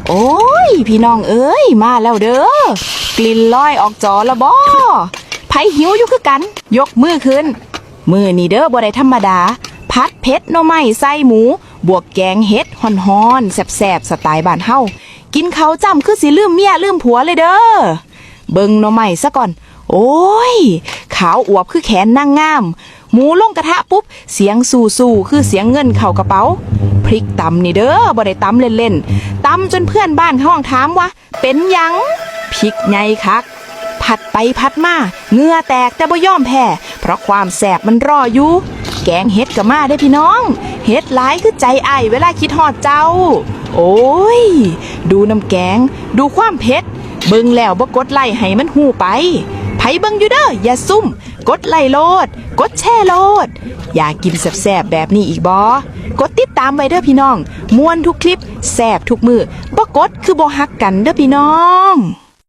โอ้ยพี่น้องเอ้ยมาแล้วเด้อกลิ่นลอยออกจอละบ่ไผหิวอยู่คือกันยกมือขึ้นมือนี่เด้อบ่ได้ธรรมดาผัดเผ็ดหน่อไม้ใส่หมูบวกแกงเห็ดฮ้อนๆแซ่บๆสไตล์บ้านเฮากินข้าวจ้ำคือสิลืมเมียลืมผัวเลยเด้อเบิ่งหน่อไม้ซะก่อนโอ้ยขาวอวบคือแขนนางงามหมูลงกระทะปุ๊บเสียงสู่ๆคือเสียงเงินเข้ากระเป๋าพริกตำนี่เด้อบ่ได้ตำเล่นๆตำจนเพื่อนบ้านห้องถามว่าเป็นหยังพริกใหญ่คักผัดไปผัดมาเหงื่อแตกแต่บ่ยอมแพ้เพราะความแสบมันรออยู่แกงเห็ดก็มาได้พี่น้องเห็ดหลายคือใจอ้ายเวลาคิดฮอดเจ้าโอ้ยดูน้ำแกงดูความเผ็ดเบิ่งแล้วบ่กดไลค์ให้มันหูไปไผเบิ่งอยู่เด้ออย่าซุ่มกดไลค์โลดกดแชร์โลดอยากกินแซ่บๆแบบนี้อีกบ่กดติดตามไว้เด้อพี่น้องม่วนทุกคลิปแซ่บทุกมื้อบ่กดคือบ่ฮักกันเด้อพี่น้อง